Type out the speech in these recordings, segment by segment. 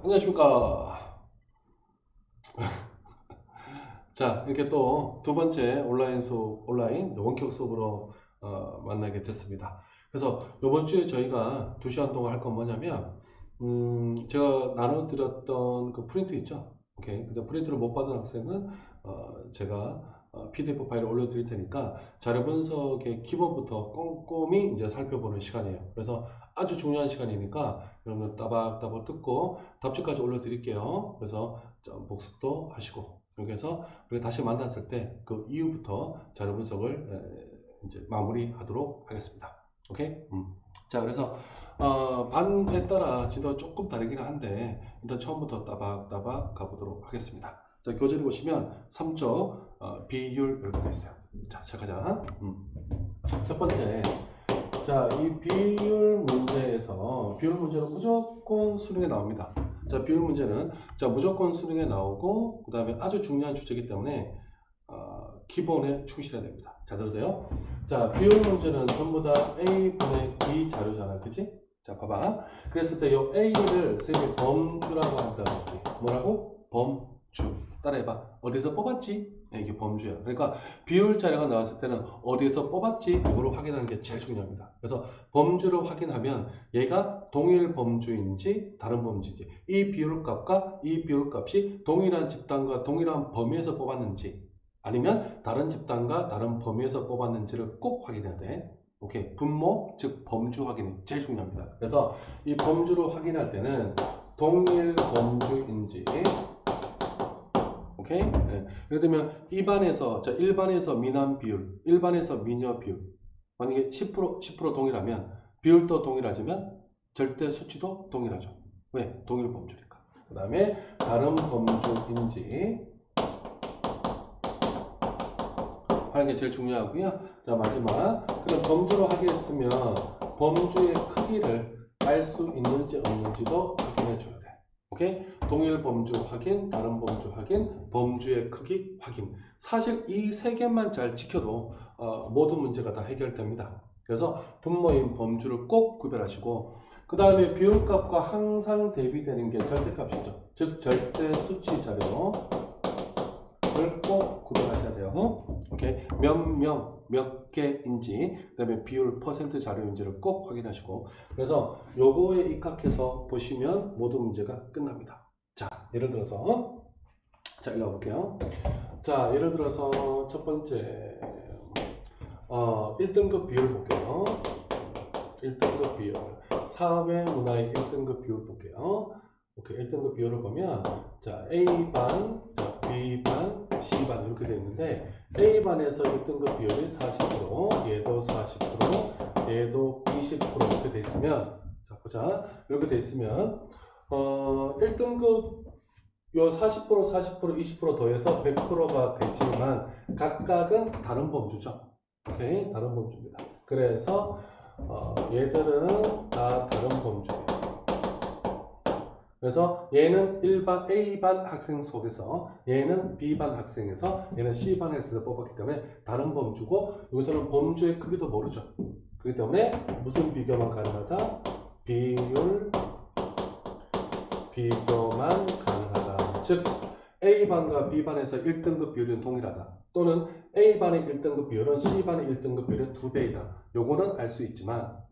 안녕하십니까. 자, 이렇게 또 두 번째 온라인 원격 수업으로 만나게 됐습니다. 그래서 이번 주에 저희가 2시간 동안 할 건 뭐냐면, 제가 나눠드렸던 그 프린트 있죠? 오케이. 근데 프린트를 못 받은 학생은 제가 PDF 파일을 올려드릴 테니까 자료 분석의 기본부터 꼼꼼히 이제 살펴보는 시간이에요. 그래서 아주 중요한 시간이니까 여러분 따박따박 듣고 답지까지 올려드릴게요. 그래서 복습도 하시고, 여기서 우리가 다시 만났을 때 그 이후부터 자료 분석을 이제 마무리하도록 하겠습니다. 오케이? 자, 그래서 반에 따라 진도가 조금 다르긴 한데 일단 처음부터 따박따박 가보도록 하겠습니다. 자, 교재를 보시면 3조 비율 이렇게 되어 있어요. 자, 시작하자. 첫 번째, 자, 이 비율 문제는 무조건 수능에 나옵니다. 자, 비율 문제는 자 무조건 수능에 나오고, 그 다음에 아주 중요한 주제이기 때문에 기본에 충실해야 됩니다. 자, 들으세요. 자, 비율 문제는 전부 다 A분의 B 자료잖아, 그치? 자, 봐봐. 그랬을 때 이 A를 쌤이 범주라고 한다 그랬지. 뭐라고? 범주. 따라해봐. 어디서 뽑았지? 네, 이게 범주야. 그러니까 비율 자료가 나왔을 때는 어디에서 뽑았지? 이거를 확인하는 게 제일 중요합니다. 그래서 범주를 확인하면 얘가 동일 범주인지 다른 범주인지, 이 비율값과 이 비율값이 동일한 집단과 동일한 범위에서 뽑았는지 아니면 다른 집단과 다른 범위에서 뽑았는지를 꼭 확인해야 돼. 오케이. 분모, 즉 범주 확인이 제일 중요합니다. 그래서 이 범주를 확인할 때는 동일 범주인지, 오케이? 네. 예를 들면 2반에서, 자, 1반에서 미남 비율, 1반에서 미녀 비율, 만약에 10% 동일하면 비율도 동일하지만 절대 수치도 동일하죠. 왜? 동일 범주니까. 그 다음에 다른 범주인지 하는 게 제일 중요하고요. 자, 마지막. 그럼 범주로 하겠으면 범주의 크기를 알 수 있는지 없는지도 확인해 줘야 돼. 오케이? 동일 범주 확인, 다른 범주 확인, 범주의 크기 확인. 사실 이 세 개만 잘 지켜도 모든 문제가 다 해결됩니다. 그래서 분모인 범주를 꼭 구별하시고, 그 다음에 비율값과 항상 대비되는 게 절대값이죠. 즉 절대 수치 자료를 꼭 구별하셔야 돼요. 오케이? 몇 개인지, 그 다음에 비율 퍼센트 자료인지를 꼭 확인하시고, 그래서 요거에 입각해서 보시면 모든 문제가 끝납니다. 자, 예를 들어서, 자, 일로 와볼게요. 자, 예를 들어서 첫 번째 1등급 비율 볼게요. 1등급 비율, 사회문화의 1등급 비율 볼게요. 오케이, 1등급 비율을 보면, 자, A반, 자, B반, C반 이렇게 되어 있는데, A반에서 1등급 비율이 40%, 얘도 40%, 얘도 20% 이렇게 되어 있으면, 자, 보자. 이렇게 되어 있으면, 1등급 요 40%, 20% 더해서 100%가 되지만, 각각은 다른 범주죠. 오케이, 다른 범주입니다. 그래서 얘들은 다 다른 범주예요. 그래서 얘는 1반 A반 학생 속에서, 얘는 B반 학생에서, 얘는 C반에서 뽑았기 때문에 다른 범주고, 여기서는 범주의 크기도 모르죠. 그렇기 때문에 무슨 비교만 가능하다? 비교만 가능하다. 즉 A반과 B반에서 1등급 비율은 동일하다. 또는 A반의 1등급 비율은 C반의 1등급 비율의 2배이다. 요거는 알 수 있지만,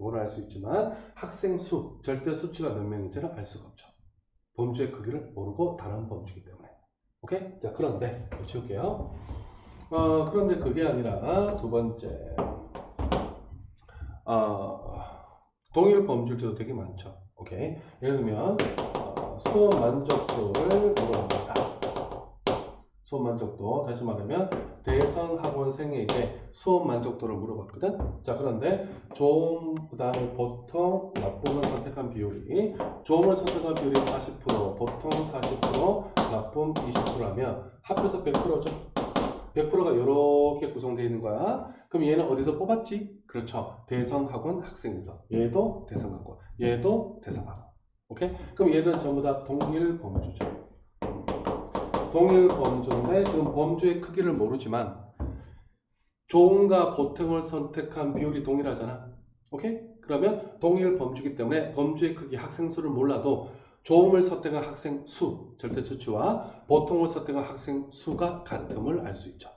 학생 수, 절대 수치가 몇 명인지는 알 수가 없죠. 범주의 크기를 모르고 다른 범주이기 때문에. 오케이? 자, 그런데 지울게요. 그런데 그게 아니라 두 번째, 동일 범주들도 되게 많죠. 오케이? 예를 들면 수업 만족도를 물어봅니다. 수업 만족도, 다시 말하면 대선 학원생에게 수업 만족도를 물어봤거든. 자, 그런데 좋음, 그 다음에 보통, 나쁨을 선택한 비율이, 좋음을 선택한 비율이 40%, 보통 40%, 나쁨 20%라면 합해서 100%죠. 100%가 이렇게 구성되어 있는 거야. 그럼 얘는 어디서 뽑았지? 그렇죠. 대선 학원 학생에서. 얘도 대선 학원, 얘도 대선 학원. 오케이? 그럼 얘들은 전부 다 동일 범주죠. 동일 범주인데 지금 범주의 크기를 모르지만 좋음과 보통을 선택한 비율이 동일하잖아. 오케이? 그러면 동일 범주이기 때문에 범주의 크기, 학생 수를 몰라도 조음을 선택한 학생 수, 절대 수치와 보통을 선택한 학생 수가 같음을 알 수 있죠.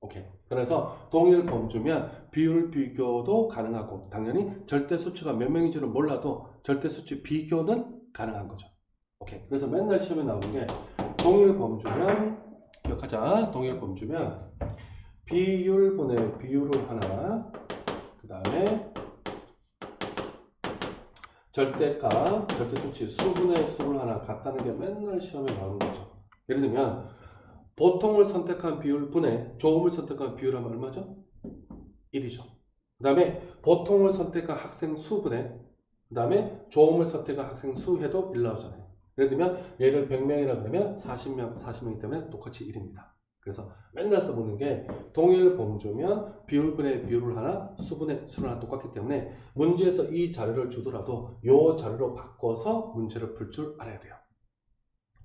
오케이. 그래서 동일 범주면 비율 비교도 가능하고 당연히 절대 수치가 몇 명인지는 몰라도 절대 수치 비교는 가능한 거죠. 오케이. 그래서 맨날 시험에 나오는 게 동일 범주면 기억하자. 동일 범주면 비율분의 비율을 하나, 그 다음에 절대값, 절대 수치 수분의 수를 하나 같다는 게 맨날 시험에 나오는 거죠. 예를 들면 보통을 선택한 비율 분의 조음을 선택한 비율하면 얼마죠? 1이죠. 그 다음에 보통을 선택한 학생 수분의 그 다음에 조음을 선택한 학생 수 해도 1 나오잖아요. 예를 들면 얘를 100명이라 그러면 40명이기 때문에 똑같이 1입니다. 그래서 맨날 써보는 게 동일 범주면 비율분의 비율을 하나 수분의 수를 하나 똑같기 때문에 문제에서 이 자료를 주더라도 이 자료로 바꿔서 문제를 풀 줄 알아야 돼요.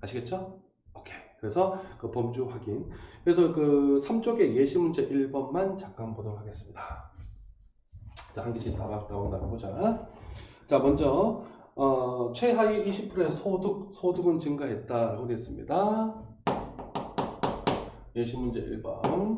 아시겠죠? 오케이. 그래서 그 범주 확인. 그래서 그 3쪽의 예시 문제 1번만 잠깐 보도록 하겠습니다. 자, 한 개씩 나온다 보자. 자, 먼저 최하위 20%의 소득은 증가했다라고 되어 있습니다. 예시 문제 1번.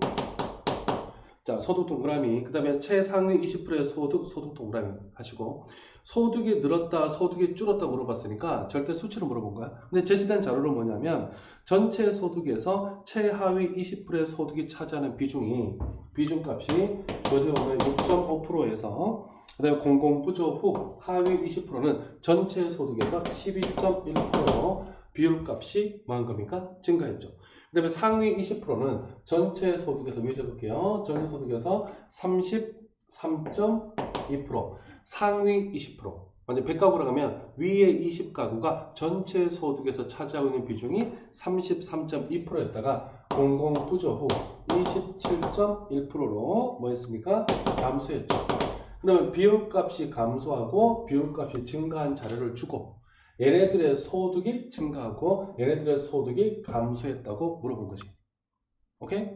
자, 소득 동그라미. 그 다음에 최상위 20%의 소득 동그라미 하시고, 소득이 늘었다, 소득이 줄었다 물어봤으니까 절대 수치로 물어본 거야. 근데 제시된 자료는 뭐냐면, 전체 소득에서 최하위 20%의 소득이 차지하는 비중값이 어제 보면 6.5%에서, 그 다음에 공공부조 후 하위 20%는 전체 소득에서 12.1% 비율값이 뭐한 겁니까? 증가했죠. 그 다음에 상위 20%는 전체 소득에서 위에 적을게요. 전체 소득에서 33.2%, 상위 20%. 완전 100가구로 가면 위에 20가구가 전체 소득에서 차지하고 있는 비중이 33.2%였다가 공공부조 후 27.1%로 뭐 했습니까? 감소했죠. 그러면 비율값이 감소하고 비율값이 증가한 자료를 주고 얘네들의 소득이 증가하고 얘네들의 소득이 감소했다고 물어본 거지. 오케이?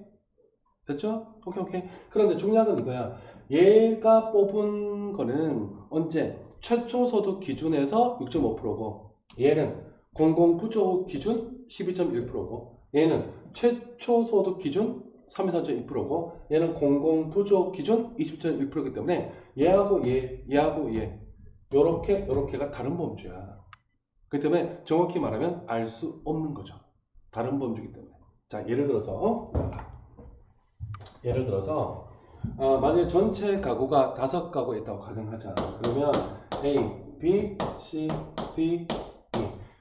됐죠? 오케이. 그런데 중요한 건 이거야. 얘가 뽑은 거는 언제? 최초 소득 기준에서 6.5%고 얘는 공공부조 기준 12.1%고 얘는 최초 소득 기준 34.2%고 얘는 공공부조 기준 20.1%이기 때문에 얘하고 얘하고 얘 요렇게가 다른 범주야. 그렇기 때문에 정확히 말하면 알 수 없는 거죠. 다른 범주이기 때문에. 자, 예를 들어서 만약에 전체 가구가 5가구 있다고 가정하자. 그러면 A, B, C, D, E.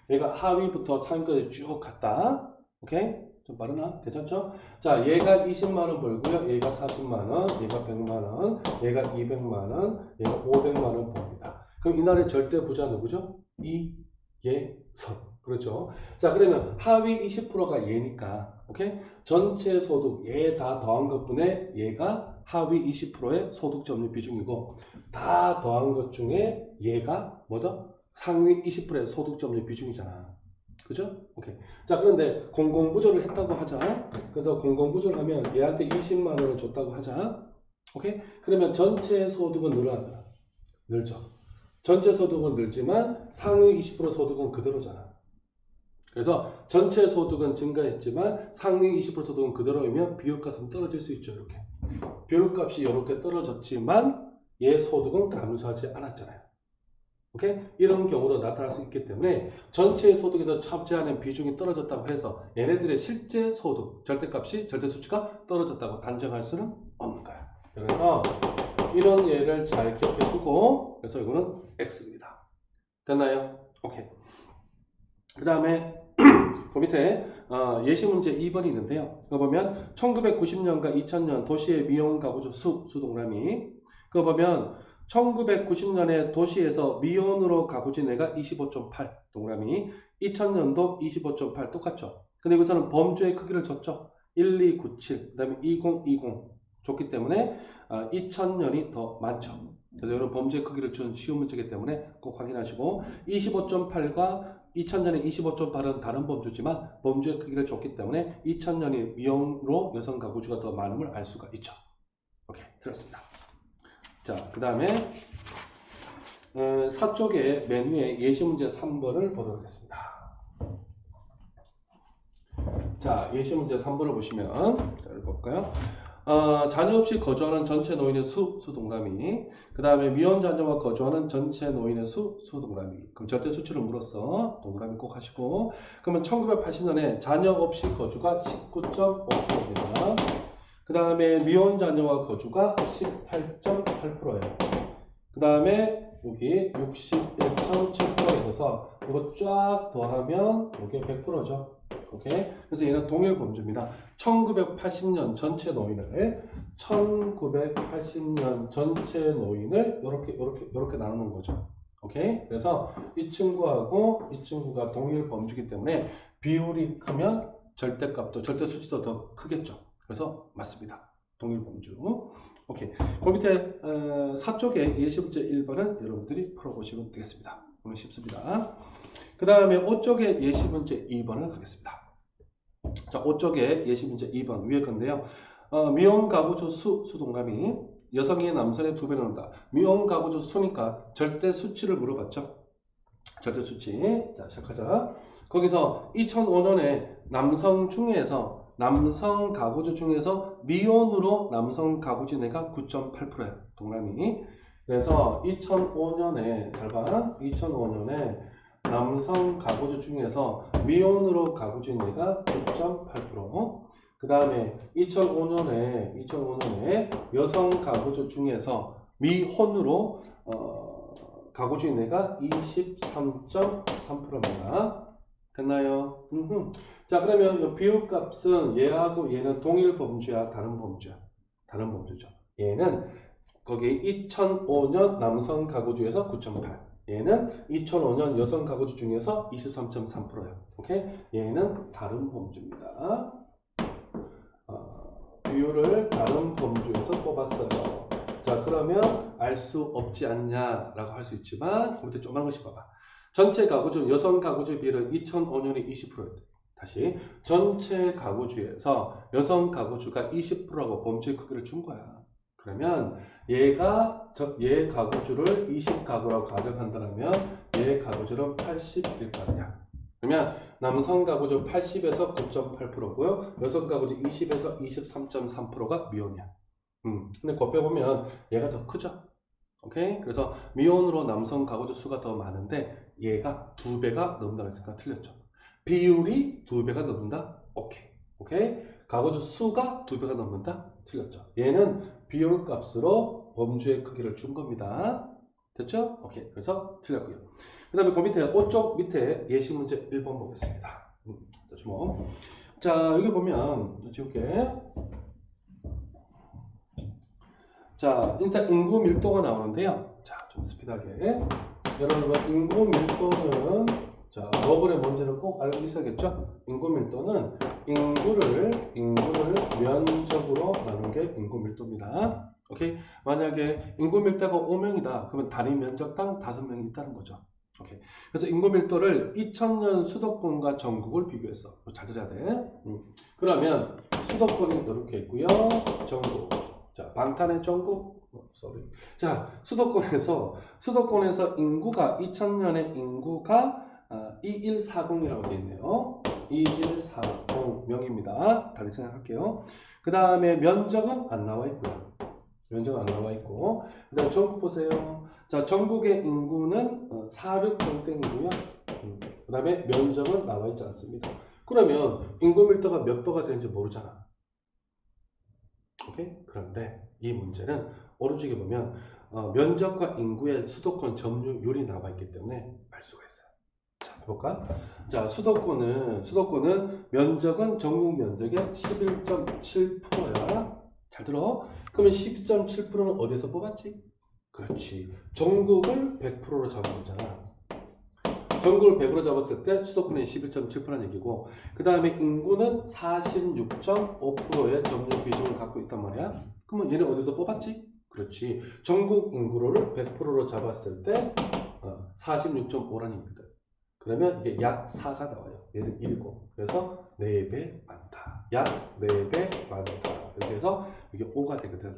얘가 하위부터 상위까지 쭉 갔다. 오케이? 좀 빠르나? 괜찮죠? 자, 얘가 20만원 벌고요. 얘가 40만원, 얘가 100만원, 얘가 200만원, 얘가 500만원 벌입니다. 그럼 이날의 절대 부자 누구죠? 이예선. 그렇죠? 자, 그러면 하위 20%가 얘니까, 오케이? 전체 소득, 얘 다 더한 것분에 얘가 하위 20%의 소득 점유 비중이고, 다 더한 것 중에 얘가 뭐죠? 상위 20%의 소득 점유 비중이잖아. 그죠? 오케이. 자, 그런데 공공부조를 했다고 하자. 그래서 공공부조를 하면 얘한테 20만원을 줬다고 하자. 오케이? 그러면 전체 소득은 늘죠. 전체 소득은 늘지만 상위 20% 소득은 그대로잖아. 그래서 전체 소득은 증가했지만 상위 20% 소득은 그대로이면 비율값은 떨어질 수 있죠. 이렇게. 비율값이 이렇게 떨어졌지만 얘 소득은 감소하지 않았잖아요. 오케이? 이런 경우도 나타날 수 있기 때문에 전체 소득에서 차지하는 비중이 떨어졌다고 해서 얘네들의 실제 소득, 절대값이, 절대 수치가 떨어졌다고 단정할 수는 없는 거야. 그래서 이런 예를 잘 기억해 두고, 그래서 이거는 X입니다. 됐나요? 오케이. 그 다음에 그 밑에 예시 문제 2번이 있는데요. 그거 보면 1990년과 2000년 도시의 미용 가구주 수 동그라미. 그거 보면 1990년에 도시에서 미혼으로 가구진 애가 25.8 동그라미. 2000년도 25.8 똑같죠. 근데 여기서는 범주의 크기를 줬죠. 1297, 그 다음에 2020 줬기 때문에 2000년이 더 많죠. 그래서 이런 범주의 크기를 준 쉬운 문제이기 때문에 꼭 확인하시고 25.8과 2000년의 25.8은 다른 범주지만 범주의 크기를 줬기 때문에 2000년이 미혼으로 여성 가구주가 더 많음을 알 수가 있죠. 오케이, 들었습니다. 자, 그 다음에 4쪽에 맨 위에 예시문제 3번을 보도록 하겠습니다. 자, 예시문제 3번을 보시면, 자, 여기 볼까요? 자녀 없이 거주하는 전체 노인의 수 동그라미. 그 다음에 미혼 자녀와 거주하는 전체 노인의 수 동그라미. 그럼 절대 수치를 물었어. 동그라미 꼭 하시고. 그러면 1980년에 자녀 없이 거주가 19.5%입니다. 그 다음에 미혼 자녀와 거주가 18.8%예요. 그 다음에 여기 61.7%가 있어서 이거 쫙 더하면 이게 100%죠. 오케이? 그래서 얘는 동일 범주입니다. 1980년 전체 노인을 이렇게 나누는 거죠. 오케이? 그래서 이 친구하고 이 친구가 동일 범주이기 때문에 비율이 크면 절대값도 절대 수치도 더 크겠죠. 그래서 맞습니다. 동일 범주. 오케이. 그 밑에 4쪽에 예시문제 1번은 여러분들이 풀어보시면 되겠습니다. 오늘 쉽습니다. 그 다음에 5쪽에 예시문제 2번을 가겠습니다. 자, 5쪽에 예시문제 2번 위에 건데요. 미혼 가구주 수 동그라미. 여성이 남성의 2배를 넣는다. 미혼 가구주 수니까 절대 수치를 물어봤죠. 절대 수치. 자, 시작하자. 거기서 2005년에 남성 가구주 중에서 미혼으로 남성 가구주내가 9.8%예요. 동그라미. 그래서 2005년에 잘 봐. 2005년에 남성 가구주 중에서 미혼으로 가구주내가 9.8%. 그 다음에 2005년에 여성 가구주 중에서 미혼으로 가구주내가 23.3%입니다. 됐나요? 자, 그러면 이 비율값은 얘하고 얘는 동일 범주야, 다른 범주야? 다른 범주죠. 얘는 거기 2005년 남성 가구주에서 9.8. 얘는 2005년 여성 가구주 중에서 23.3%예요. 오케이? 얘는 다른 범주입니다. 비율을 다른 범주에서 뽑았어요. 자, 그러면 알 수 없지 않냐라고 할 수 있지만 밑에 조그만 것씩 봐봐. 전체 가구주 여성 가구주 비율은 2005년에 20%였대. 다시 전체 가구주에서 여성 가구주가 20%라고 범주의 크기를 준 거야. 그러면 얘 가구주를 20가구라고 가정한다면 얘 가구주는 80일 거 아니야. 그러면 남성 가구주 80에서 9.8%고요. 여성 가구주 20에서 23.3%가 미혼이야. 근데 곱해보면 얘가 더 크죠. 오케이? 그래서 미혼으로 남성 가구주 수가 더 많은데 얘가 2배가 넘는다고 했으니까 틀렸죠. 비율이 2배가 넘는다? 오케이? 가구주 수가 2배가 넘는다? 틀렸죠. 얘는 비율 값으로 범주의 크기를 준 겁니다. 됐죠? 오케이. 그래서 틀렸고요. 그 다음에 그 밑에 5쪽 밑에 예시문제 1번 보겠습니다. 주목. 자, 여기 보면 지울게. 자, 일단 인구 밀도가 나오는데요. 자, 좀 스피드하게. 여러분, 인구 밀도는 자, 버블의 문제를 꼭 알고 있어야겠죠? 인구 밀도는 인구를 면적으로 나눈 게 인구 밀도입니다. 오케이? 만약에 인구 밀도가 5명이다. 그러면 단위 면적당 5명이 있다는 거죠. 오케이. 그래서 인구 밀도를 2000년 수도권과 전국을 비교했어. 잘 들어야 돼. 그러면 수도권이 이렇게 있고요. 전국. 자, 방탄의 전국. 자, 수도권에서 인구가 2000년에 인구가 2140이라고 되어 있네요. 2140명입니다. 다시 생각할게요. 그 다음에 면적은 안 나와 있고요. 면적은 안 나와 있고. 그 다음에 전국 보세요. 자, 전국의 인구는 46평땡이고요. 그 다음에 면적은 나와 있지 않습니다. 그러면 인구 밀도가 몇 도가 되는지 모르잖아. 오케이? 그런데 이 문제는 오른쪽에 보면 면적과 인구의 수도권 점유율이 나와 있기 때문에 알 수가 있어요. 자, 해볼까? 자, 수도권은 면적은 전국 면적의 11.7%야. 잘 들어? 그러면 12.7%는 어디서 뽑았지? 그렇지. 전국을 100%로 잡은 거잖아. 전국을 100으로 잡았을 때 수도권이 11.7%라는 얘기고, 그 다음에 인구는 46.5%의 점유 비중을 갖고 있단 말이야. 그러면 얘는 어디서 뽑았지? 그렇지. 전국 인구를 100%로 잡았을 때 46.5라는 얘기거든. 그러면 이게 약 4가 나와요. 얘는 1고. 그래서 4배 많다. 약 4배 많다. 이렇게 해서 이게 5가 되거든.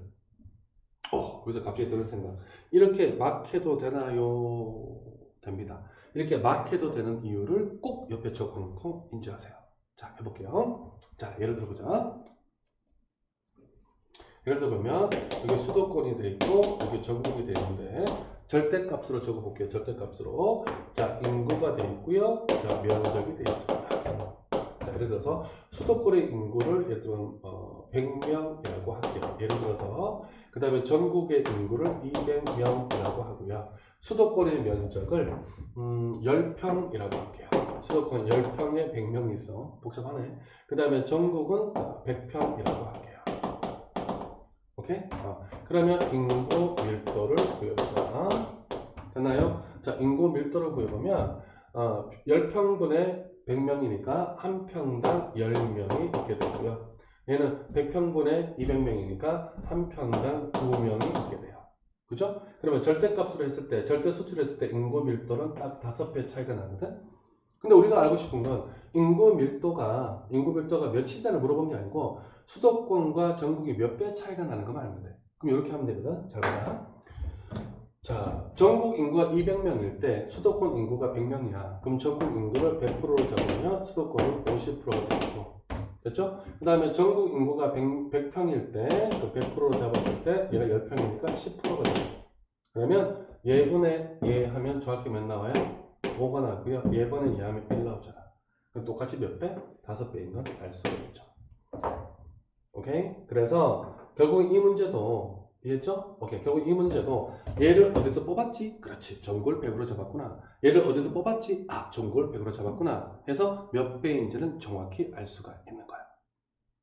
그래서 갑자기 드는 생각. 이렇게 막 해도 되나요? 됩니다. 이렇게 막 해도 되는 이유를 꼭 옆에 적어놓고 인지하세요. 자, 해볼게요. 자, 예를 들어보자. 예를 들어보면 여기 수도권이 돼 있고 여기 전국이 돼 있는데 절대값으로 적어볼게요. 절대값으로. 자, 인구가 돼 있고요. 자, 면적이 돼 있습니다. 자, 예를 들어서 수도권의 인구를 예를 들면 100명이라고 할게요. 예를 들어서 그 다음에 전국의 인구를 200명이라고 하고요. 수도권의 면적을 10평이라고 할게요. 수도권 10평에 100명이 있어. 복잡하네. 그 다음에 전국은 100평이라고 할게요. 오케이? 그러면 인구 밀도를 구해보자. 됐나요? 자, 인구 밀도를 구해보면 10평분의 100명이니까 한 평당 10명이 있게 되고요. 얘는 100평분의 200명이니까 한 평당 2명이 있게 돼요. 그죠? 그러면 절대값으로 했을 때, 절대 수치로 했을 때 인구 밀도는 딱 5배 차이가 나거든? 근데 우리가 알고 싶은 건 인구 밀도가 몇이냐를 물어본 게 아니고 수도권과 전국이 몇 배 차이가 나는 것만 알면 돼. 그럼 이렇게 하면 되거든. 잘 봐라. 자, 전국 인구가 200명일 때 수도권 인구가 100명이야. 그럼 전국 인구를 100%로 잡으면 수도권은 50%가 되고. 됐죠? 그 다음에 전국 인구가 100평일 때, 그 100%로 잡았을 때 얘가 10평이니까 10%가 돼요. 그러면 예분의 예 하면 정확히 몇 나와요? 5가 나고요. 예분의 예 하면 1 나오잖아. 그럼 똑같이 몇 배? 5배인 건 알 수가 있죠. 오케이? 그래서 결국 이 문제도 이해했죠? 오케이. 결국 이 문제도 얘를 어디서 뽑았지? 그렇지. 전국을 100으로 잡았구나. 얘를 어디서 뽑았지? 전국을 100으로 잡았구나. 해서 몇 배인지는 정확히 알 수가 있는 거야.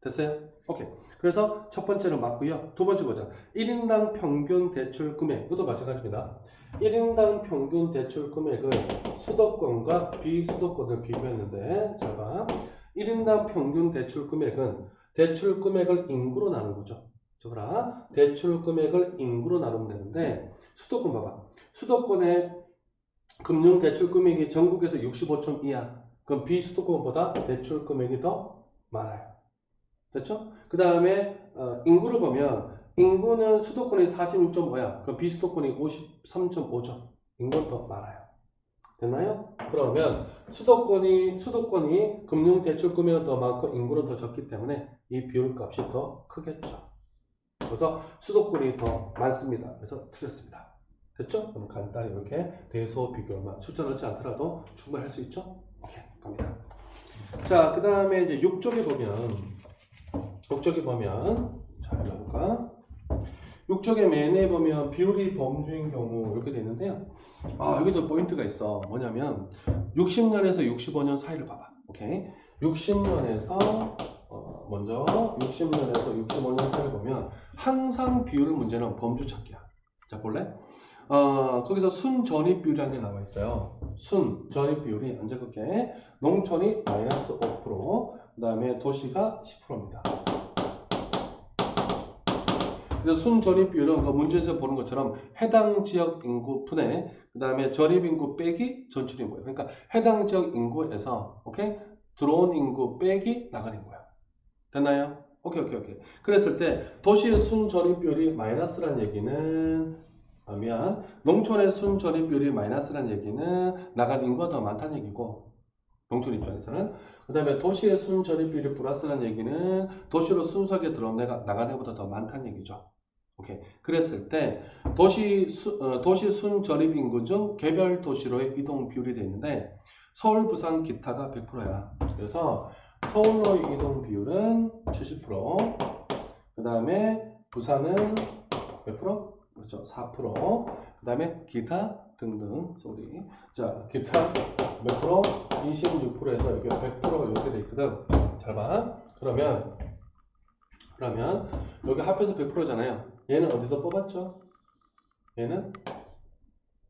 됐어요? 오케이. 그래서 첫 번째는 맞고요. 두 번째 보자. 1인당 평균 대출 금액. 이것도 마찬가지입니다. 1인당 평균 대출 금액을 수도권과 비수도권을 비교했는데, 자 봐. 1인당 평균 대출 금액은 대출 금액을 인구로 나눈 거죠. 저거라. 대출 금액을 인구로 나누면 되는데, 수도권 봐봐. 수도권의 금융 대출 금액이 전국에서 65점 이하. 그럼 비수도권보다 대출 금액이 더 많아요. 됐죠? 그 다음에 인구를 보면 인구는 수도권이 46.5야. 그럼 비수도권이 53.5점. 인구는 더 많아요. 됐나요? 그러면 수도권이 금융 대출 금액은 더 많고 인구는 더 적기 때문에 이 비율 값이 더 크겠죠. 그래서 수도권이 더 많습니다. 그래서 틀렸습니다. 됐죠? 그럼 간단히 이렇게 대소 비교만 숫자 넣지 않더라도 충분히 할 수 있죠? 오케이, 갑니다. 자, 그 다음에 이제 6쪽에 보면 자, 읽어볼까? 6쪽의 맨에 보면 비율이 범주인 경우 이렇게 되어 있는데요. 여기도 포인트가 있어. 뭐냐면 60년에서 65년 사이를 봐봐. 오케이? 60년에서 먼저 60년에서 65년 사이를 보면 항상 비율 문제는 범주 찾기야. 자, 볼래? 거기서 순전입 비율이라는 게 나와 있어요. 순전입 비율이 안 적을게. 농촌이 마이너스 5%, 그 다음에 도시가 10%입니다. 그래서 순전입 비율은 그 문제에서 보는 것처럼 해당 지역 인구 분의 그 다음에 전입 인구 빼기 전출 인구예요. 그러니까 해당 지역 인구에서 오케이? 들어온 인구 빼기 나간 인구야. 됐나요? 오케이. 그랬을 때 도시의 순전입 비율이 마이너스란 얘기는 농촌의 순전입 비율이 마이너스란 얘기는 나간 인구가 더 많다는 얘기고 농촌 입장에서는 그 다음에 도시의 순전입 비율이 플러스란 얘기는 도시로 순수하게 들어온 애가 나간 애보다 더 많다는 얘기죠. 오케이. 그랬을 때 도시 순전입 인구 중 개별 도시로의 이동 비율이 되어 있는데 서울, 부산, 기타가 100%야. 그래서 서울로의 이동 비율은 70%, 그 다음에 부산은 몇 프로? 그렇죠. 4%, 그 다음에 기타 등등. 자, 기타 몇 프로? 26%에서 여기 100%가 이렇게 돼 있거든. 잘 봐. 그러면 여기 합해서 100%잖아요. 얘는 어디서 뽑았죠?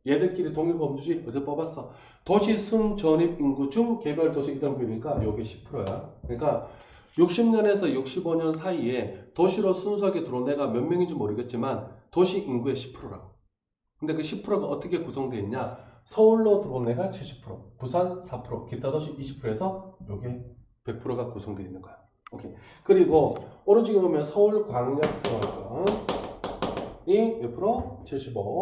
얘들끼리 동일 범주지. 어디서 뽑았어? 도시 순전입 인구 중 개별 도시 이동 비율이니까 여기 10%야. 그러니까 60년에서 65년 사이에 도시로 순수하게 들어온 애가 몇 명인지 모르겠지만 도시 인구의 10%라고. 근데 그 10%가 어떻게 구성되어 있냐? 서울로 들어온 애가 70%, 부산 4%, 기타 도시 20%에서 요게 100%가 구성되어 있는 거야. 오케이. 그리고 오른쪽에 보면 서울광역생활권 몇 프로? 75.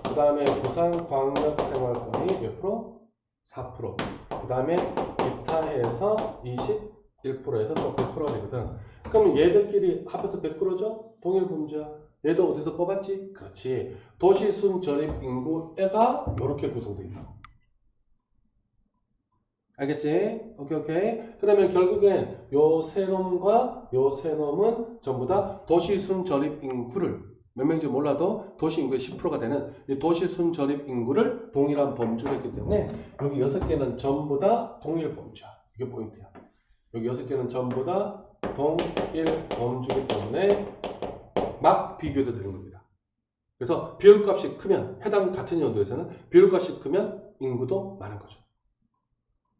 그 다음에 부산광역생활권이 몇 프로? 4%. 그 다음에 기타에서 21%에서 또 100%가 되거든. 그럼 얘들끼리 합해서 100%죠? 동일분자. 얘도 어디서 뽑았지? 그렇지. 도시순 전입 인구가 이렇게 구성되어 있다고. 알겠지? 오케이, 오케이. 그러면 결국엔 요 세 놈과 요 세 놈은 전부 다 도시순 전입 인구를 몇 명인지 몰라도 도시 인구의 10%가 되는 이 도시순 전입 인구를 동일한 범주로 했기 때문에 여기 6개는 전부 다 동일 범주야. 이게 포인트야. 여기 6개는 전부 다 동일 범주이기 때문에 막 비교해도 되는 겁니다. 그래서 비율값이 크면 해당 같은 연도에서는 비율값이 크면 인구도 많은 거죠.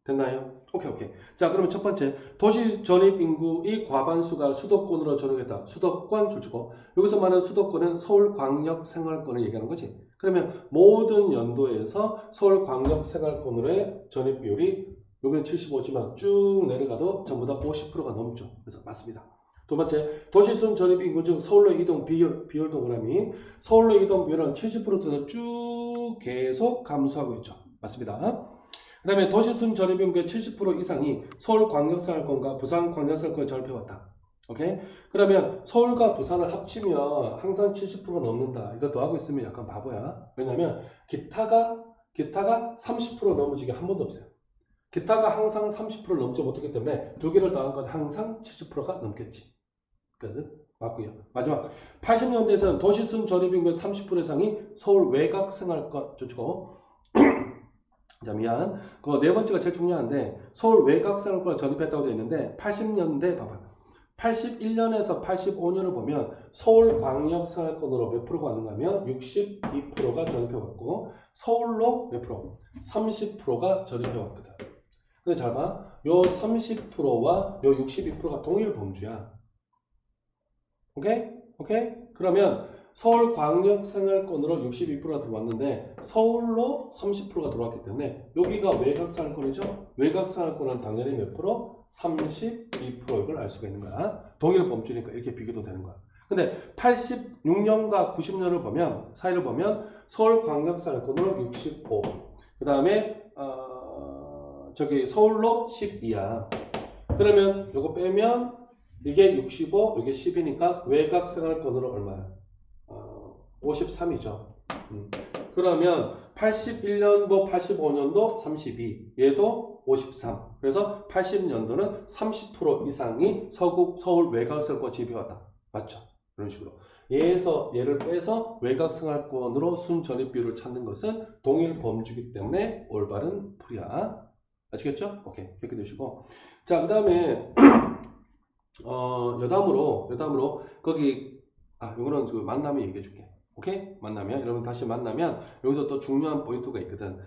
됐나요? 오케이, 오케이. 자, 그러면 첫 번째, 도시 전입 인구의 과반수가 수도권으로 전역했다. 수도권 줄치고, 여기서 말하는 수도권은 서울광역생활권을 얘기하는 거지. 그러면 모든 연도에서 서울광역생활권으로의 전입 비율이 여기는 75지만 쭉 내려가도 전부 다 50%가 넘죠. 그래서 맞습니다. 두 번째, 도시순 전입 인구 중 서울로 이동 비율 동그라미. 서울로 이동 비율은 70%는 쭉 계속 감소하고 있죠. 맞습니다. 그 다음에 도시순 전입 인구의 70% 이상이 서울광역생활권과 부산광역생활권을 전입해왔다. 오케이? 그러면 서울과 부산을 합치면 항상 70%가 넘는다. 이거 더하고 있으면 약간 바보야. 왜냐면 기타가 30% 넘어지게 한 번도 없어요. 기타가 항상 30%를 넘지 못하기 때문에 두 개를 더한 건 항상 70%가 넘겠지. 그거는 맞고요. 마지막 80년대에서는 도시순 전입 인구의 30% 이상이 서울 외곽생활권 주고 자, 미안. 그 네 번째가 제일 중요한데 서울 외곽생활권을 전입했다고 되어 있는데 80년대 봐봐. 81년에서 85년을 보면 서울 광역생활권으로 몇 프로가 왔는가 하면 62%가 전입해왔고 서울로 몇 프로? 30%가 전입해왔거든. 근데 잘 봐. 요 30%와 요 62%가 동일 범주야. 오케이? 오케이? 그러면 서울광역생활권으로 62%가 들어왔는데 서울로 30%가 들어왔기 때문에 여기가 외곽생활권이죠? 외곽생활권은 당연히 몇 프로? 32%를 알 수가 있는 거야. 동일 범주니까 이렇게 비교도 되는 거야. 근데 86년과 90년을 보면 사이를 보면 서울광역생활권으로 65. 그 다음에 저기 서울로 12야. 그러면 이거 빼면 이게 65, 이게 10이니까 외곽생활권으로 얼마야? 53이죠. 그러면 81년도, 85년도 32, 얘도 53. 그래서 80년도는 30% 이상이 서울 외곽생활권 진입해왔다. 맞죠? 이런 식으로. 얘를 빼서 외곽생활권으로 순전입 비율을 찾는 것은 동일 범주이기 때문에 올바른 풀이야. 아시겠죠? 오케이. 그렇게 되시고. 자, 그 다음에 여담으로 거기 이거는 그 만나면 얘기해 줄게. 오케이? 만나면 여러분 다시 만나면 여기서 또 중요한 포인트가 있거든.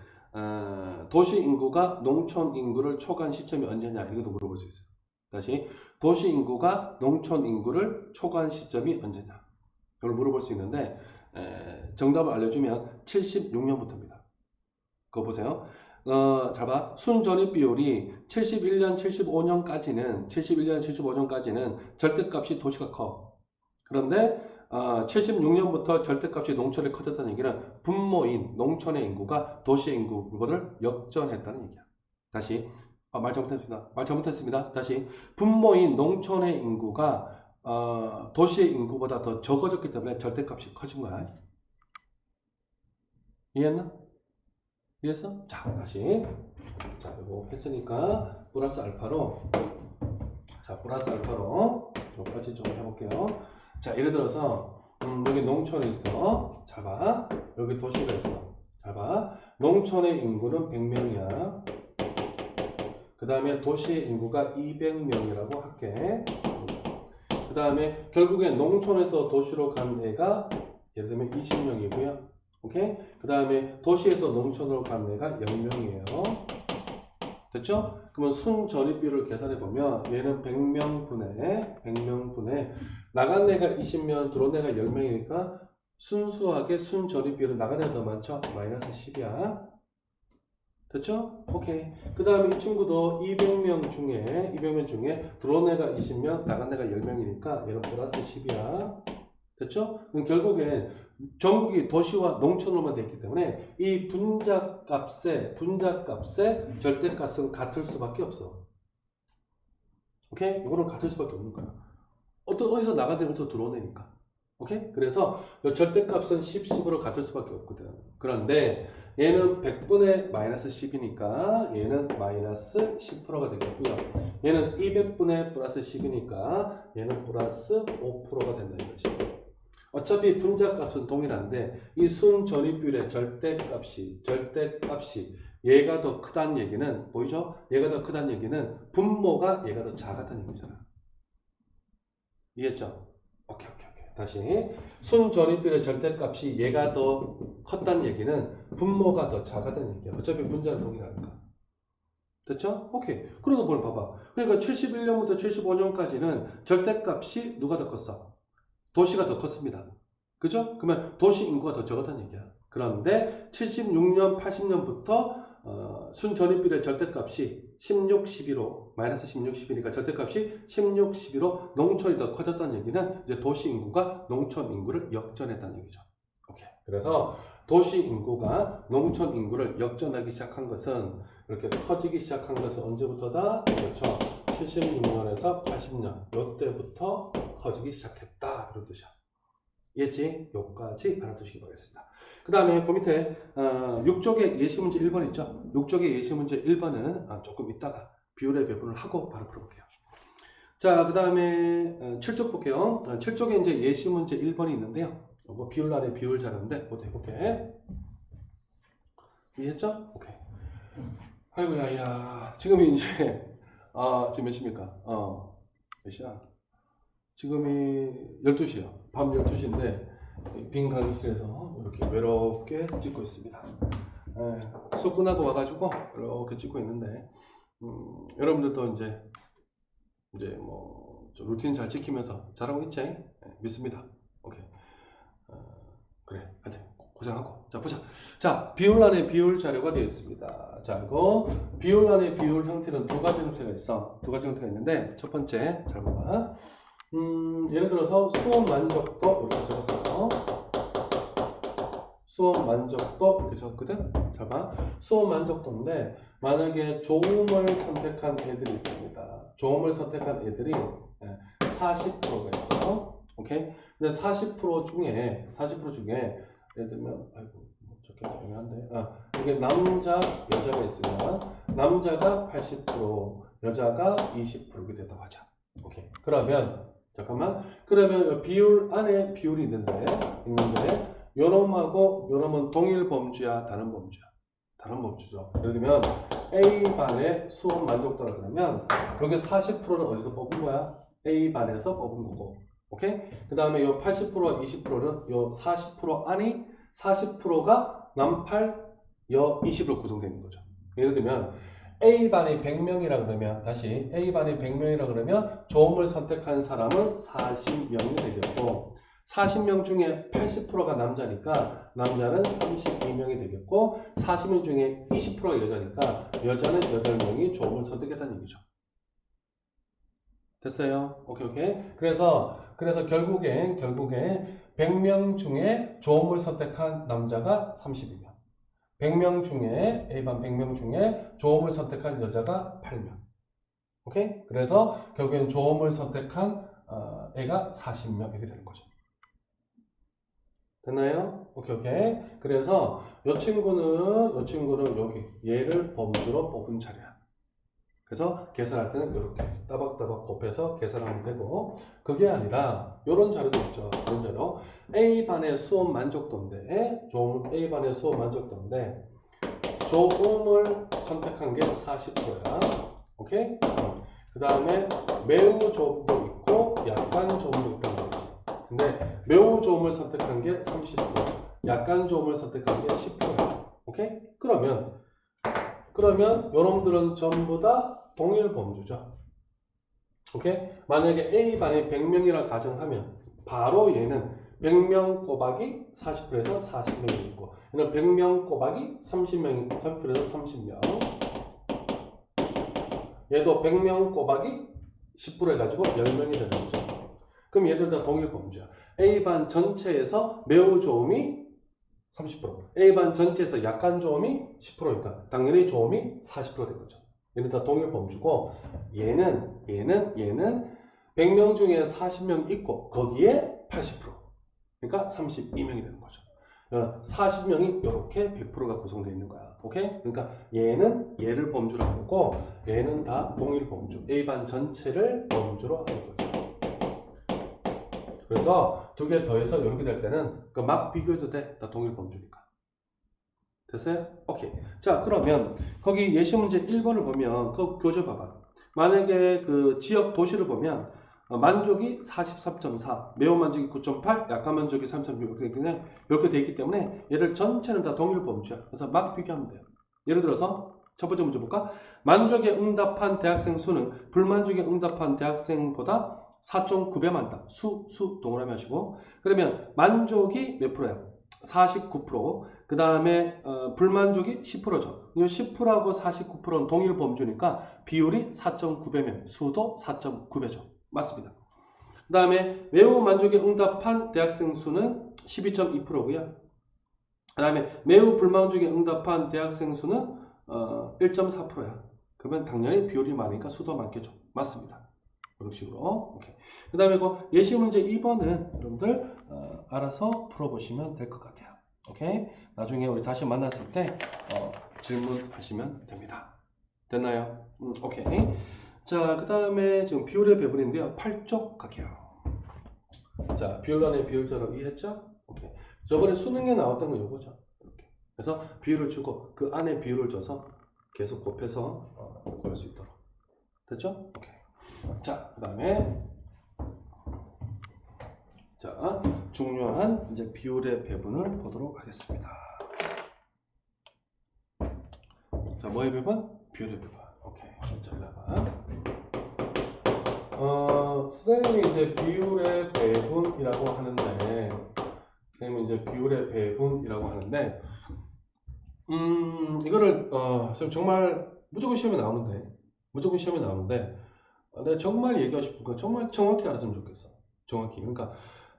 도시 인구가 농촌 인구를 초과한 시점이 언제냐 이것도 물어볼 수 있어요. 다시 도시 인구가 농촌 인구를 초과한 시점이 언제냐 이걸 물어볼 수 있는데 정답을 알려주면 76년부터입니다. 그거 보세요. 잘 봐. 순전입 비율이 71년, 75년까지는 절대값이 도시가 커. 그런데 76년부터 절대값이 농촌에 커졌다는 얘기는 분모인 농촌의 인구가 도시의 인구를 역전했다는 얘기야. 다시 말 잘못했습니다. 다시 분모인 농촌의 인구가 도시의 인구보다 더 적어졌기 때문에 절대값이 커진 거야. 이해했나? 이해했어? 자, 다시. 자, 이거 했으니까 플러스 알파로 여기까지 좀 해볼게요. 자, 예를 들어서 여기 농촌이 있어. 잘 봐. 여기 도시가 있어. 잘 봐. 농촌의 인구는 100명이야. 그 다음에 도시의 인구가 200명이라고 할게. 그 다음에 결국엔 농촌에서 도시로 간 애가 예를 들면 20명이고요. 오케이? 그 다음에 도시에서 농촌으로 간 애가 0명이에요. 됐죠? 그러면 순전입비율을 계산해 보면 얘는 100명분에 나간 애가 20명, 들어온 애가 10명이니까 순수하게 순전입비율은 나간 애가 더 많죠? 마이너스 10이야. 됐죠? 오케이. 그 다음에 이 친구도 200명 중에 들어온 애가 20명, 나간 애가 10명이니까 얘는 플러스 10이야. 됐죠? 그럼 결국엔 전국이 도시와 농촌으로만 되어 있기 때문에 이 분자값의 절대값은 같을 수밖에 없어. 오케이? 이거는 같을 수밖에 없는 거야. 어디서 나가든 어디서 들어오니까. 오케이? 그래서 이 절대값은 10, 10으로 같을 수밖에 없거든. 그런데 얘는 100분의 마이너스 10이니까 얘는 마이너스 10%가 되겠고요. 얘는 200분의 플러스 10이니까 얘는 플러스 5%가 된다 이거지. 어차피 분자값은 동일한데 이 순전위비율의 절대값이 얘가 더 크다는 얘기는 보이죠? 얘가 더 크다는 얘기는 분모가 얘가 더 작았다는 얘기잖아. 이해했죠? 오케이. 다시 순전위비율의 절대값이 얘가 더 컸다는 얘기는 분모가 더 작았다는 얘기야. 어차피 분자는 동일하니까. 됐죠? 오케이. 그러다 보니 봐봐. 그러니까 71년부터 75년까지는 절대값이 누가 더 컸어? 도시가 더 컸습니다. 그죠? 그러면 도시 인구가 더 적었다는 얘기야. 그런데 76년, 80년부터 순전위비율의 절대값이 16, 12로 마이너스 16, 12니까 절대값이 16, 12로 농촌이 더 커졌다는 얘기는 이제 도시 인구가 농촌 인구를 역전했다는 얘기죠. 오케이. 그래서 도시 인구가 농촌 인구를 역전하기 시작한 것은 이렇게 커지기 시작한 것은 언제부터다? 그렇죠. 76년에서 80년 이때부터 커지기 시작했다 이런 뜻이야. 이해했지? 여기까지 알아두시기 바라겠습니다. 그 다음에 그 밑에 6쪽의 예시문제 1번 있죠? 6쪽의 예시문제 1번은 조금 이따가 비율의 배분을 하고 바로 풀어볼게요. 자, 그 다음에 7쪽 볼게요. 7쪽에 이제 예시문제 1번이 있는데요. 뭐 비율란의 비율 자료인데 모두 해볼게. 이해했죠? 오케이. 아이고야, 야. 지금이 이제 지금 몇 시입니까? 몇 시야? 지금이 12시요. 밤 12시인데 빈 강의실에서 이렇게 외롭게 찍고 있습니다. 수업 끝나고 와가지고 이렇게 찍고 있는데 여러분들도 이제 뭐 좀 루틴 잘 지키면서 잘하고 있지? 믿습니다. 오케이. 그래. 하여튼 고생하고. 자, 보자. 자, 비율란의 비율 자료가 되어 있습니다. 자, 이거 비율란의 비율 형태는 두 가지 형태가 있어. 두 가지 형태가 있는데 첫 번째 잘 봐봐. 예를 들어서 수업 만족도 이렇게 적었어요. 수업 만족도 이렇게 적었거든? 잘 봐. 수업 만족도인데 만약에 조음을 선택한 애들이 있습니다. 조음을 선택한 애들이 40%가 있어. 오케이? 근데 40% 중에 예를 들면 아이고 적혀도 애매한데 이게 남자 여자가 있으면 남자가 80% 여자가 20% 이렇게 된다고 하자. 오케이. 그러면 비율 안에 비율이 있는데 요놈하고 요놈은 동일 범주야, 다른 범주야? 다른 범주죠. 예를 들면 A반의 수업 만족도라 그러면 여기 40%는 어디서 뽑은 거야? A반에서 뽑은 거고. 오케이? 그 다음에 요 80%와 20%는 요 40% 안이 40%가 남8 여 20으로 구성되는 거죠. 예를 들면 A반이 100명이라 그러면 다시 A반이 100명이라 그러면 조음을 선택한 사람은 40명이 되겠고 40명 중에 80%가 남자니까 남자는 32명이 되겠고 40명 중에 20%가 여자니까 여자는 8명이 조음을 선택했다는 얘기죠. 됐어요? 오케이. 그래서 결국에 100명 중에 조음을 선택한 남자가 32명. 100명 중에 A반 100명 중에 조음을 선택한 여자가 8명. 오케이? 그래서 결국엔 조음을 선택한 애가 40명 이렇게 되는 거죠. 됐나요? 오케이. 그래서 이 친구는 여기 얘를 범주로 뽑은 자리야. 그래서 계산할 때는 이렇게 따박따박 곱해서 계산하면 되고 그게 아니라 이런 자료도 있죠. 이런 자료 A반의 수업 만족도인데 A반의 수업 만족도인데 조음을 선택한 게 40%야. 오케이? 그 다음에 매우 조음도 있고 약간 조음도 있다는 거지. 근데 매우 조음을 선택한 게 30%, 약간 조음을 선택한 게 10%야. 오케이? 그러면 여러분들은 전부 다 동일 범주죠. 오케이? 만약에 A반이 100명이라 가정하면 바로 얘는 100명 곱하기 40%에서 40명이 있고 얘는 100명 곱하기 30명, 30%에서 30명 얘도 100명 곱하기 10% 해가지고 10명이 되는 거죠. 그럼 얘들 다 동일 범주야. A반 전체에서 매우 좋음이 30%, A반 전체에서 약간 좋음이 10%니까 당연히 좋음이 40% 된 거죠. 얘는 다 동일 범주고 얘는 100명 중에 40명 있고 거기에 80%, 그러니까 32명이 되는 거죠. 40명이 이렇게 100%가 구성되어 있는 거야. 오케이? 그러니까 얘는 얘를 범주로 하고 얘는 다 동일 범주, A반 전체를 범주로 하는 거죠. 그래서 두 개 더해서 이렇게 될 때는 막 비교해도 돼. 다 동일 범주니까. 됐어요? 오케이. 자, 그러면 거기 예시 문제 1번을 보면 그 교재 봐봐. 만약에 그 지역 도시를 보면 만족이 43.4, 매우 만족이 9.8, 약간 만족이 3.6 이렇게 돼 있기 때문에 얘를 전체는 다 동일 범주야. 그래서 막 비교하면 돼요. 예를 들어서 첫 번째 문제 볼까? 만족에 응답한 대학생 수는 불만족에 응답한 대학생보다 4.9배 많다. 수 동그라미 하시고. 그러면 만족이 몇 프로야? 49%. 그 다음에 불만족이 10%죠. 이 10%하고 49%는 동일 범주니까 비율이 4.9배면 수도 4.9배죠. 맞습니다. 그 다음에 매우 만족에 응답한 대학생 수는 12.2%고요. 그 다음에 매우 불만족에 응답한 대학생 수는 1.4%야. 그러면 당연히 비율이 많으니까 수도 많겠죠. 맞습니다. 이런 식으로. 오케이. 그 다음에 예시 문제 2번은 여러분들 알아서 풀어보시면 될 것 같아요. 오케이. 나중에 우리 다시 만났을 때 질문하시면 됩니다. 됐나요? 오케이. 자, 그 다음에 지금 비율의 배분인데요. 8쪽 갈게요. 자, 비율란의 비율자로 이해했죠? 오케이. 저번에 수능에 나왔던 거 이거죠. 이렇게. 그래서 비율을 주고 그 안에 비율을 줘서 계속 곱해서 구할 수 있도록. 됐죠? 오케이. 자, 그 다음에 자, 중요한 이제 비율의 배분을 보도록 하겠습니다. 자, 뭐의 배분? 비율의 배분. 오케이. 잘 나가. 선생님이 이제 비율의 배분이라고 하는데, 이거를 정말 무조건 시험에 나오는데, 내가 정말 얘기하고 싶은 건 정말 정확히 알았으면 좋겠어. 정확히. 그러니까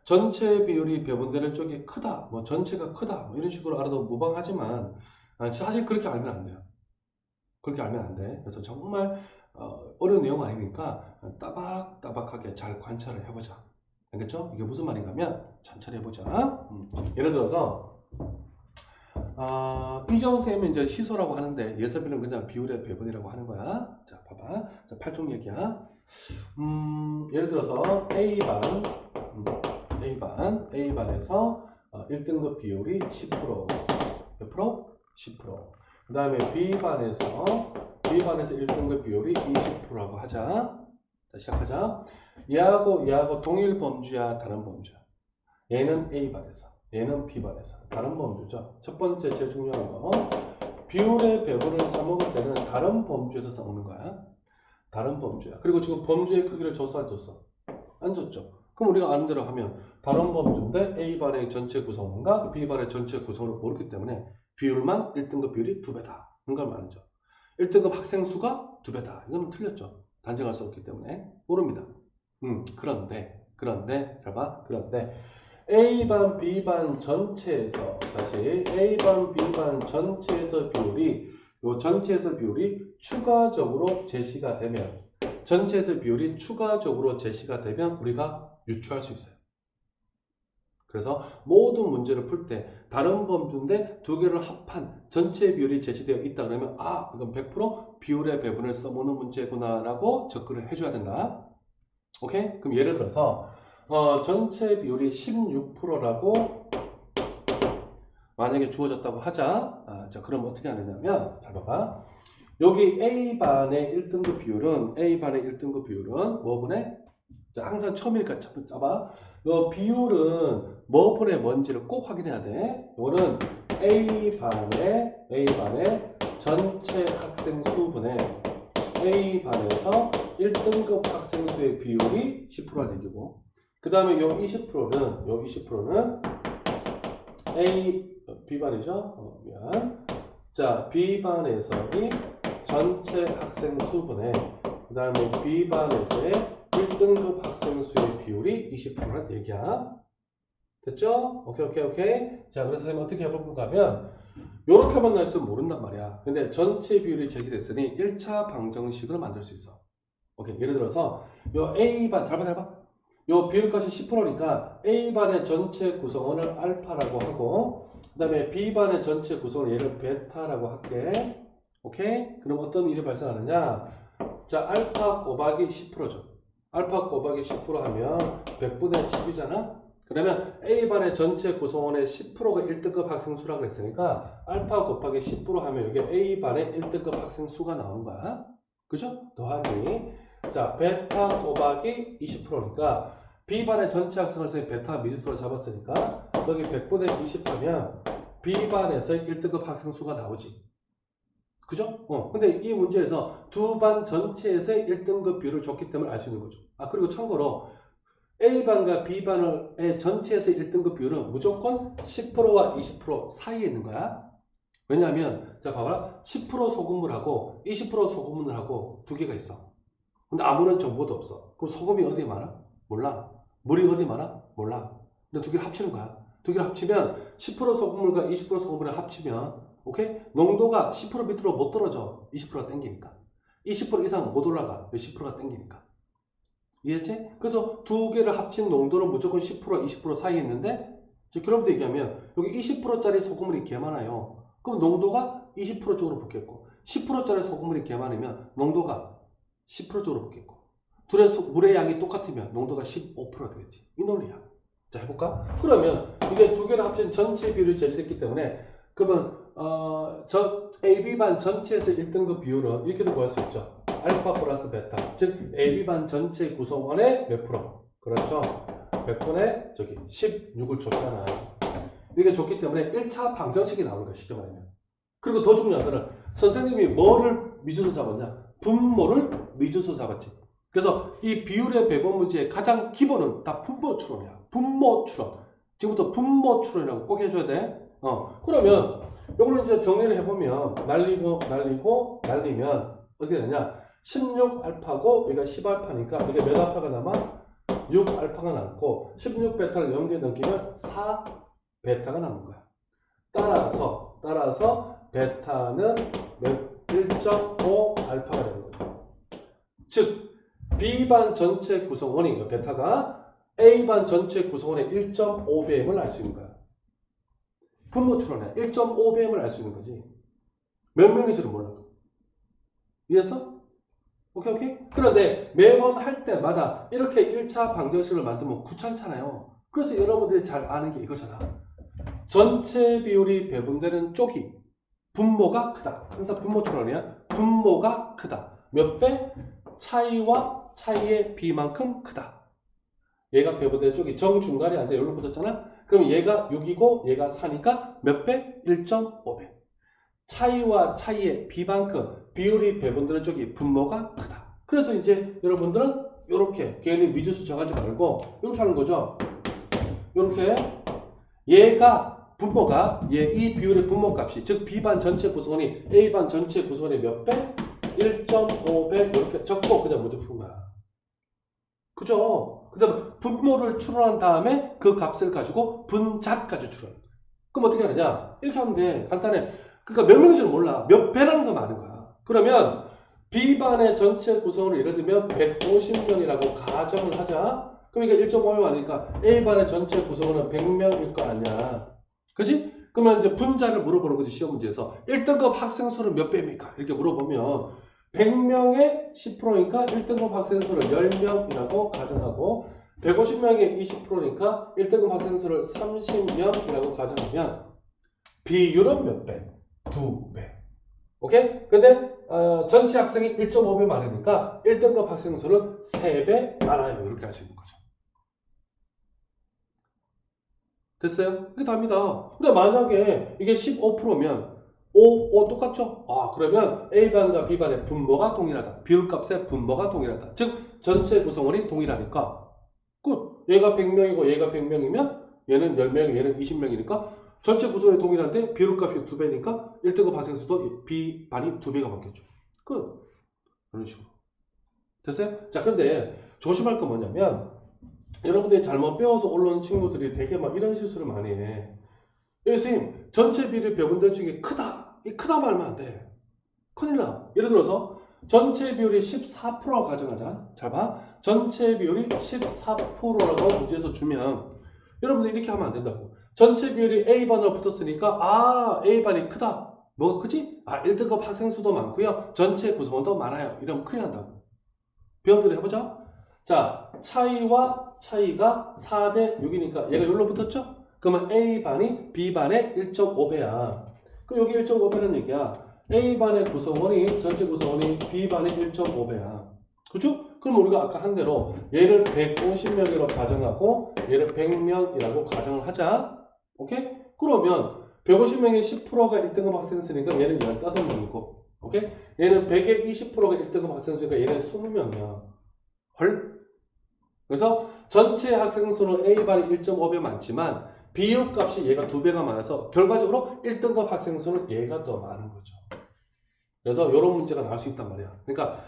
전체 비율이 배분되는 쪽이 크다, 뭐 전체가 크다, 뭐 이런 식으로 알아도 무방하지만 사실 그렇게 알면 안 돼요. 그렇게 알면 안 돼. 그래서 정말 어려운 내용 아니니까 따박따박하게 잘 관찰을 해보자. 알겠죠? 이게 무슨 말인가 하면 천천히 해보자. 예를 들어서 이정쌤은 이제 시소라고 하는데 예섭이는 그냥 비율의 배분이라고 하는 거야. 자, 봐봐. 자, 8종 얘기야. 예를 들어서 A반에서 1등급 비율이 10%, 몇 프로? 10%. 그 다음에 B반에서 1등급 비율이 20%라고 하자. 자, 시작하자. 얘하고 동일 범주야, 다른 범주야? 얘는 A반에서, 얘는 B반에서. 다른 범주죠. 첫 번째 제일 중요한 거. 비율의 배분을 써먹을 때는 다른 범주에서 써먹는 거야. 다른 범주야. 그리고 지금 범주의 크기를 줬어, 안 줬어? 안 줬죠. 그럼 우리가 아는 대로 하면 다른 범주인데 A반의 전체 구성과 B반의 전체 구성을 모르기 때문에 비율만 1등급 비율이 2배다. 그런 걸 말하죠. 1등급 학생 수가 2배다. 이거는 틀렸죠. 단정할 수 없기 때문에 모릅니다. 그런데 잘 봐. 그런데 A반, B반 전체에서 A반, B반 전체에서 비율이 추가적으로 제시가 되면 우리가 유추할 수 있어요. 그래서 모든 문제를 풀 때 다른 범주인데 두 개를 합한 전체 비율이 제시되어 있다 그러면 이건 100% 비율의 배분을 써보는 문제구나라고 접근을 해줘야 된다. 오케이? 그럼 예를 들어서 전체 비율이 16%라고 만약에 주어졌다고 하자. 자, 그럼 어떻게 하느냐면 잘 봐봐. 여기 A반의 1등급 비율은 5분의 자, 항상 처음이니까 잡아. 이 비율은 뭐 분의 뭔지를 꼭 확인해야 돼. 이거는 A반의 전체 학생 수분의 A반에서 1등급 학생 수의 비율이 10%라는 얘기고, 그 다음에 요 20%는 B반이죠? 자, B반에서의 전체 학생 수분의, 그 다음에 B반에서의 1등급 학생 수의 비율이 20%라는 얘기야. 됐죠? 오케이, 오케이, 오케이. 자, 그래서 선생님 어떻게 해볼 건가 하면, 요렇게만 나왔으면 모른단 말이야. 근데 전체 비율이 제시됐으니 1차 방정식을 만들 수 있어. 오케이. 예를 들어서, 요 A반, 잘 봐, 잘 봐. 요 비율값이 10%니까 A반의 전체 구성원을 알파라고 하고, 그 다음에 B반의 전체 구성원을 얘를 베타라고 할게. 오케이? 그럼 어떤 일이 발생하느냐? 자, 알파 곱하기 10%죠. 알파 곱하기 10% 하면 100분의 10이잖아? 그러면 A반의 전체 구성원의 10%가 1등급 학생 수라고 했으니까 알파 곱하기 10% 하면 이게 A반의 1등급 학생 수가 나오는 거야. 그죠? 더하기. 자, 베타 곱하기 20%니까 B반의 전체 학생을 서 베타 미지수로 잡았으니까 여기 100분의 20 하면 B반에서 1등급 학생 수가 나오지. 그죠? 근데 이 문제에서 두 반 전체에서의 1등급 비율을 줬기 때문에 알 수 있는 거죠. 아, 그리고 참고로 A반과 B반의 전체에서의 1등급 비율은 무조건 10%와 20% 사이에 있는 거야. 왜냐하면, 자, 봐봐라. 10% 소금물하고 20% 소금물하고 두 개가 있어. 근데 아무런 정보도 없어. 그럼 소금이 어디에 많아? 몰라. 물이 어디 많아? 몰라. 근데 두 개를 합치는 거야. 두 개를 합치면 10% 소금물과 20% 소금물을 합치면 오케이? 농도가 10% 밑으로 못 떨어져. 20%가 땡기니까. 20% 이상 못 올라가. 10%가 땡기니까. 이해했지? 그래서 두 개를 합친 농도는 무조건 10%, 20% 사이에 있는데 결론부터 얘기하면 여기 20%짜리 소금물이 개 많아요. 그럼 농도가 20% 쪽으로 붙겠고 10%짜리 소금물이 개 많으면 농도가 10% 쪽으로 붙겠고 둘의 물의 양이 똑같으면 농도가 15%가 되겠지. 이 논리야. 자, 해볼까? 그러면 이게 두 개를 합친 전체 비율을 제시했기 때문에 그러면 저 AB반 전체에서 1등급 비율은 이렇게도 구할 수 있죠. 알파 플러스 베타. 즉 AB반 전체 구성원의 몇 프로? 그렇죠. 100분의 16을 줬잖아. 이게 줬기 때문에 1차 방정식이 나오는 거야. 쉽게 말하면. 그리고 더 중요한 거는 선생님이 뭐를 미주소 잡았냐? 분모를 미주소 잡았지. 그래서 이 비율의 배분 문제의 가장 기본은 다 분모 추론이야. 분모 추론. 지금부터 분모 추론이라고 꼭 해줘야 돼. 그러면 이걸로 이제 정리를 해보면 날리면 어떻게 되냐? 16알파고 여기가 10알파니까 이게 몇 알파가 남아? 6알파가 남고 16베타를 연계 넘기면 4베타가 남는 거야. 따라서 베타는 1.5알파가 되는 거죠. 즉 B반 전체 구성원이 베타가 A반 전체 구성원의 1.5배임을 알 수 있는 거야. 분모 추론에 1.5배임을 알 수 있는 거지. 몇 명인지는 몰라도. 이해했어? 오케이? 그런데 매번 할 때마다 이렇게 1차 방정식을 만들면 귀찮잖아요. 그래서 여러분들이 잘 아는 게 이거잖아. 전체 비율이 배분되는 쪽이 분모가 크다. 항상 분모 추론이야. 분모가 크다. 몇 배? 차이와 차이의 비만큼 크다. 얘가 배분되는 쪽이 정중간에 앉아 여기로 붙었잖아. 그럼 얘가 6이고 얘가 4니까 몇 배? 1.5배. 차이와 차이의 비만큼 비율이 배분되는 쪽이 분모가 크다. 그래서 이제 여러분들은 이렇게 괜히 미지수 정하지 말고 이렇게 하는 거죠. 이렇게 얘가 분모가 이 비율의 분모값이 즉 B반 전체 구성원이 A반 전체 구성원의 몇 배? 1.5배 이렇게 적고 그냥 문제 푸는 거야. 그죠? 그 다음에 분모를 추론한 다음에 그 값을 가지고 분자까지 추론. 그럼 어떻게 하느냐? 이렇게 하면 돼. 간단해. 그러니까 몇 명인지는 몰라. 몇 배라는 건 아는 거야. 그러면 B반의 전체 구성으로 예를 들면 150명이라고 가정을 하자. 그럼 이게 1.5명 아니니까 A반의 전체 구성원은 100명일 거 아니야. 그지? 그러면 이제 분자를 물어보는 거지, 시험 문제에서. 1등급 학생 수는 몇 배입니까? 이렇게 물어보면 100명의 10%니까 1등급 학생 수를 10명이라고 가정하고 150명의 20%니까 1등급 학생 수를 30명이라고 가정하면 비율은 몇 배? 2배. 오케이? 근데 전체 학생이 1.5배 많으니까 1등급 학생 수는 3배 많아요. 이렇게 할 수 있는 거죠. 됐어요? 이게 답니다. 근데 만약에 이게 15%면 5 똑같죠? 그러면 A반과 B반의 분모가 동일하다. 비율값의 분모가 동일하다. 즉 전체 구성원이 동일하니까 얘가 100명이고 얘가 100명이면 얘는 10명, 얘는 20명이니까 전체 구성원이 동일한데 비율값이 2배니까 1등급 학생수도 B반이 2배가 바뀌었죠. 이런 식으로. 됐어요? 자, 그런데 조심할 건 뭐냐면 여러분들이 잘못 배워서 올라온 친구들이 되게 막 이런 실수를 많이 해. 선생님, 전체 비율이 배분될 중에 크다. 이 크다 말면 안 돼. 큰일 나. 예를 들어서 전체 비율이 14%라고 가정하자. 잘 봐. 전체 비율이 14%라고 문제에서 주면 여러분들 이렇게 하면 안 된다고. 전체 비율이 A반으로 붙었으니까 A반이 크다. 뭐가 크지? 1등급 학생 수도 많고요. 전체 구성원도 많아요. 이러면 큰일 난다고. 배워들어 해보자. 자, 차이와 차이가 4대 6이니까 얘가 여기로 붙었죠? 그러면 A반이 B반의 1.5배야. 그럼 여기 1.5배라는 얘기야. A반의 구성원이, 전체 구성원이 B반의 1.5배야. 그죠? 그럼 우리가 아까 한 대로 얘를 150명으로 가정하고 얘를 100명이라고 가정을 하자. 오케이? 그러면 150명의 10%가 1등급 학생수니까 얘는 15명이고, 오케이? 얘는 100의 20%가 1등급 학생수니까 얘는 20명이야. 헐? 그래서 전체 학생 수는 A반이 1.5배 많지만 비율값이 얘가 2배가 많아서 결과적으로 1등급 학생 수는 얘가 더 많은 거죠. 그래서 이런 문제가 나올 수 있단 말이야. 그러니까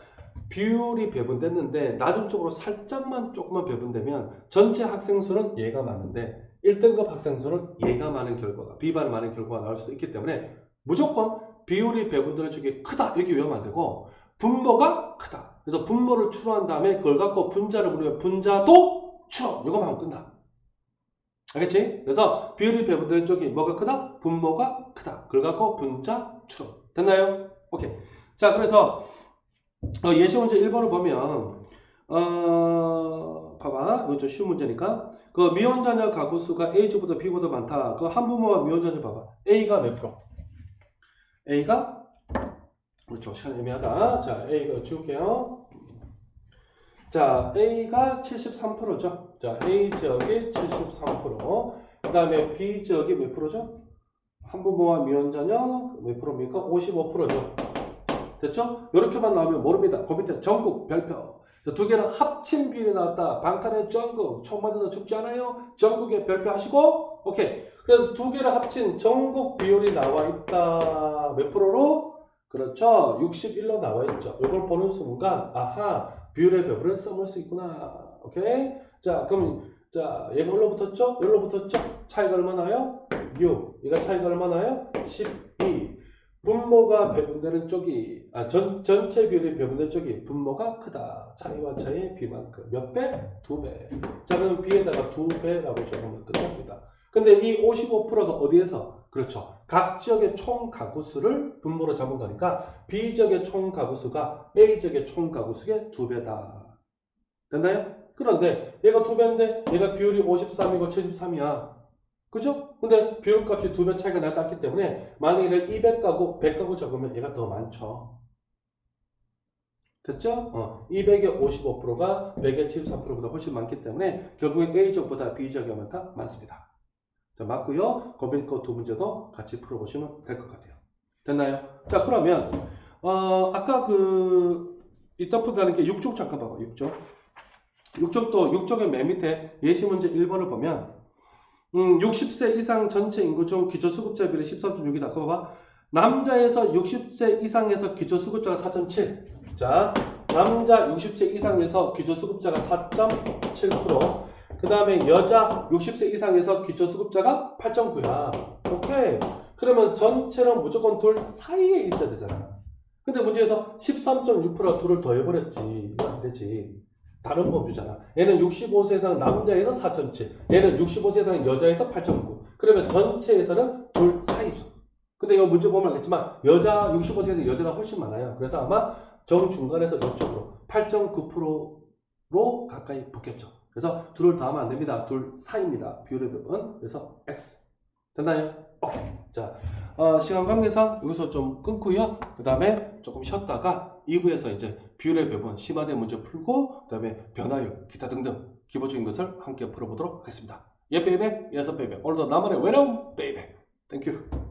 비율이 배분됐는데 나중쪽으로 살짝만 조금만 배분되면 전체 학생 수는 얘가 많은데 1등급 학생 수는 얘가 많은 결과가, B반이 많은 결과가 나올 수도 있기 때문에 무조건 비율이 배분되는 쪽이 크다 이렇게 외우면 안 되고 분모가 크다. 그래서 분모를 추론한 다음에 그걸 갖고 분자를 부르면 분자도 추론. 이거만 하면 끝나. 알겠지? 그래서 비율이 배분되는 쪽이 뭐가 크다? 분모가 크다. 그걸 갖고 분자 추론. 됐나요? 오케이. 자, 그래서 예시 문제 1번을 보면 봐봐. 이거 좀 쉬운 문제니까 그 미혼자녀 가구 수가 A주보다 B보다 많다. 그 한부모와 미혼자녀 봐봐. A가 몇 프로? A가 그렇죠. 시간 애매하다. 자, A가 지울게요. 자, A가 73%죠. 자, A 지역이 73%. 그 다음에 B 지역이 몇 프로죠? 한부모와 미혼자녀 몇 프로입니까? 55%죠. 됐죠? 이렇게만 나오면 모릅니다. 그 밑에 전국 별표. 두 개는 합친 비율이 나왔다. 방탄의 전국. 총 맞아서 죽지 않아요? 전국에 별표하시고, 오케이. 그래서 두 개를 합친 전국 비율이 나와 있다. 몇 프로로? 그렇죠. 61로 나와 있죠. 이걸 보는 순간, 아하, 비율의 배분을 써볼 수 있구나. 오케이? 자, 그럼, 자, 얘가 얼로 붙었죠? 여기로 붙었죠? 차이가 얼마나요? 6. 얘가 차이가 얼마나요? 12. 분모가 배분되는 쪽이, 전체 비율이 배분된 쪽이 분모가 크다. 차이와 차이의 비만큼. 몇 배? 2배. 자, 그럼 B에다가 2배라고 적으면 끝납니다. 근데 이 55%가 어디에서? 그렇죠. 각 지역의 총 가구 수를 분모로 잡은 거니까 B 지역의 총 가구 수가 A 지역의 총 가구 수의 2배다. 됐나요? 그런데 얘가 2배인데 얘가 비율이 53이고 73이야. 그죠? 근데 비율값이 2배 차이가 나지 않기 때문에 만약에 200가구, 100가구 적으면 얘가 더 많죠. 됐죠? 200의 55%가 100의 73%보다 훨씬 많기 때문에 결국엔 A 지역보다 B 지역이 많다? 많습니다. 자, 맞고요. 거기 거 두 문제도 같이 풀어보시면 될 것 같아요. 됐나요? 자, 그러면 아까 이따 푼다는 게 6쪽 잠깐 봐봐. 6쪽. 6쪽도 6쪽의 맨 밑에 예시 문제 1번을 보면 60세 이상 전체 인구 중 기초수급자 비율이 13.6이다. 그거 봐봐. 남자에서 60세 이상에서 기초수급자가 4.7. 자, 남자 60세 이상에서 기초수급자가 4.7%. 그 다음에 여자 60세 이상에서 기초수급자가 8.9야. 오케이. 그러면 전체는 무조건 둘 사이에 있어야 되잖아. 근데 문제에서 13.6%가 둘을 더해버렸지. 이거 안 되지. 다른 법이잖아. 얘는 65세 이상 남자에서 4.7. 얘는 65세 이상 여자에서 8.9. 그러면 전체에서는 둘 사이죠. 근데 이거 문제 보면 알겠지만 여자 65세에서 여자가 훨씬 많아요. 그래서 아마 정중간에서 이쪽으로 8.9%로 가까이 붙겠죠. 그래서 둘을 더하면 안 됩니다. 둘 사이입니다. 비율의 부분. 그래서 X. 됐나요? 오케이. 자, 시간 관계상 여기서 좀 끊고요. 그 다음에 조금 쉬었다가 2부에서 이제 비율의 배분, 심화된 문제 풀고, 그 다음에 변화율, 기타 등등 기본적인 것을 함께 풀어보도록 하겠습니다. 예, 베이베, 예서 베이베. 오늘도 나만의 외로움, 베이베. 땡큐.